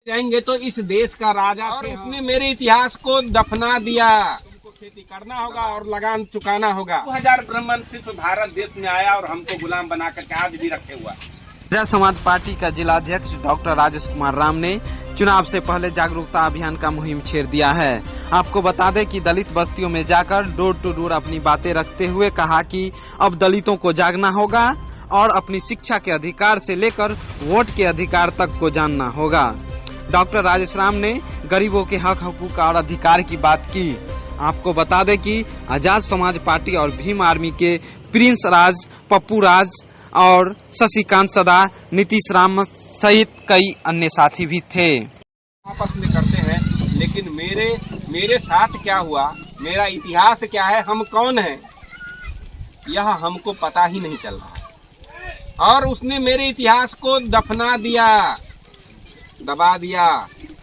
जाएंगे तो इस देश का राजा और उसने मेरे इतिहास को दफना दिया। तुमको खेती करना होगा और लगान चुकाना होगा। 2000 ब्राह्मण सिर्फ भारत देश में आया और हमको गुलाम बना करके आज भी रखे हुआ। प्रजा समाज पार्टी का जिलाध्यक्ष डॉक्टर राजेश कुमार राम ने चुनाव से पहले जागरूकता अभियान का मुहिम छेड़ दिया है। आपको बता दें कि दलित बस्तियों में जाकर डोर टू डोर अपनी बातें रखते हुए कहा कि अब दलितों को जागना होगा और अपनी शिक्षा के अधिकार से लेकर वोट के अधिकार तक को जानना होगा। डॉक्टर राजेश राम ने गरीबों के हक हकूक और अधिकार की बात की। आपको बता दें कि आजाद समाज पार्टी और भीम आर्मी के प्रिंस राज, पप्पू राज और शशिकांत सदा, नीतीश राम सहित कई अन्य साथी भी थे। आपस में करते हैं, लेकिन मेरे साथ क्या हुआ, मेरा इतिहास क्या है, हम कौन हैं, यह हमको पता ही नहीं चल रहा। और उसने मेरे इतिहास को दफना दिया, दबा दिया।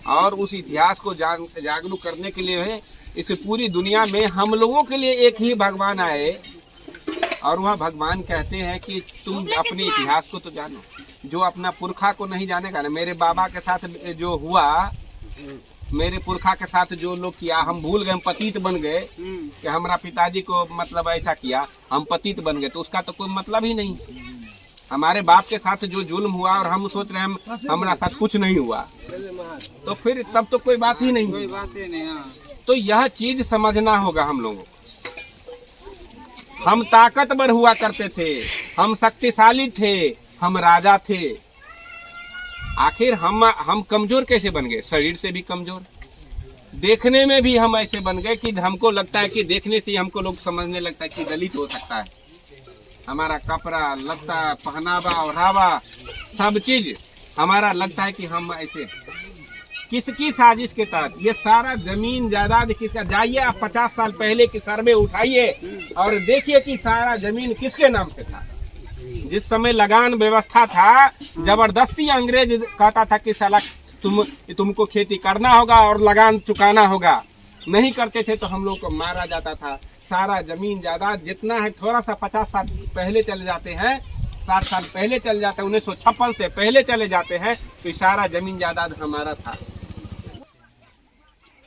और उस इतिहास को जागरूक करने के लिए इस पूरी दुनिया में हम लोगों के लिए एक ही भगवान आए और वह भगवान कहते हैं कि तुम अपने इतिहास को तो जानो। जो अपना पुरखा को नहीं जानेगा ना, मेरे बाबा के साथ जो हुआ, मेरे पुरखा के साथ जो लोग किया, हम भूल गए, हम पतित बन गए कि हमारा पिताजी को मतलब ऐसा किया, हम पतित बन गए, तो उसका तो कोई मतलब ही नहीं। हमारे बाप के साथ जो जुल्म हुआ और हम सोच रहे हैं हमारा साथ कुछ नहीं हुआ, तो फिर तब तो कोई बात ही नहीं, कोई बात ही नहीं। तो यह चीज समझना होगा हम लोगों को। हम ताकतवर हुआ करते थे, हम शक्तिशाली थे, हम राजा थे। आखिर हम कमजोर कैसे बन गए? शरीर से भी कमजोर, देखने में भी हम ऐसे बन गए कि हमको लगता है कि देखने से हमको लोग समझने लगता है कि दलित हो सकता है। हमारा कपड़ा लत्ता, पहनावा ओढ़ावा सब चीज हमारा लगता है कि हम ऐसे। किसकी साजिश के तहत ये सारा जमीन जायदाद किसका? जाइए आप 50 साल पहले की सर्वे उठाइए और देखिए कि सारा जमीन किसके नाम से था। जिस समय लगान व्यवस्था था, जबरदस्ती अंग्रेज कहता था कि साला तुमको खेती करना होगा और लगान चुकाना होगा। नहीं करते थे तो हम लोग को मारा जाता था। सारा जमीन जायदाद जितना है, थोड़ा सा 50 साल पहले चले जाते हैं, 60 साल पहले चले जाते हैं, 1956 से पहले चले जाते हैं, तो सारा जमीन जायदाद हमारा था।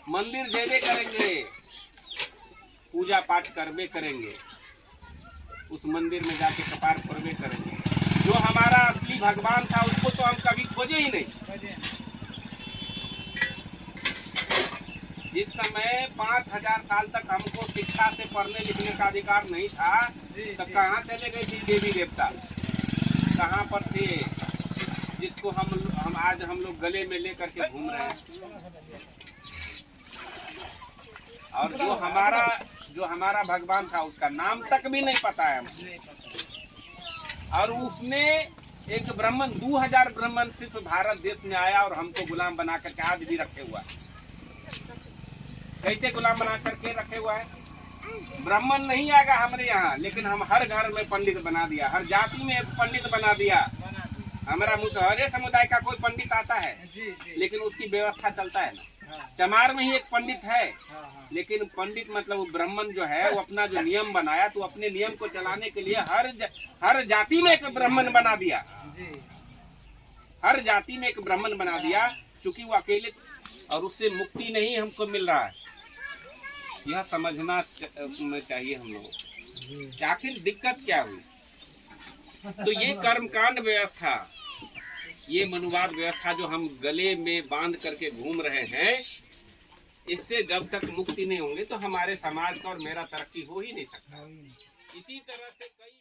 मंदिर देवे करेंगे, पूजा पाठ करवे करेंगे, उस मंदिर में जाके कपार फोड़वे करेंगे। जो हमारा असली भगवान था उसको तो हम कभी खोजे ही नहीं। जिस समय 5000 साल तक हमको शिक्षा से पढ़ने लिखने का अधिकार नहीं था, तो कहाँ चले गए थे देवी देवता? कहाँ पर थे जिसको हम आज हम लोग गले में लेकर के घूम रहे हैं? और जो हमारा भगवान था उसका नाम तक भी नहीं पता है हमें। और उसने एक ब्राह्मण, 2000 ब्राह्मण सिर्फ भारत देश में आया और हमको गुलाम बना करके आज भी रखे हुआ है। कैसे गुलाम बना करके रखे हुआ है? ब्राह्मण नहीं आएगा हमारे यहाँ, लेकिन हम हर घर में पंडित बना दिया, हर जाति में एक पंडित बना दिया। हमारा मुसहरे समुदाय का कोई पंडित आता है, लेकिन उसकी व्यवस्था चलता है ना। चमार में ही एक पंडित है, लेकिन पंडित मतलब ब्राह्मण जो है वो अपना जो नियम बनाया, तो अपने नियम को चलाने के लिए हर जाति में एक ब्राह्मण बना दिया। हर जाति में एक ब्राह्मण बना दिया, क्योंकि वो अकेले, और उससे मुक्ति नहीं हमको मिल रहा है। यह समझना चाहिए हम लोगों को। आखिर दिक्कत क्या हुई? तो ये कर्मकांड व्यवस्था, ये मनुवाद व्यवस्था जो हम गले में बांध करके घूम रहे हैं, इससे जब तक मुक्ति नहीं होंगे तो हमारे समाज का और मेरा तरक्की हो ही नहीं सकता। इसी तरह से कई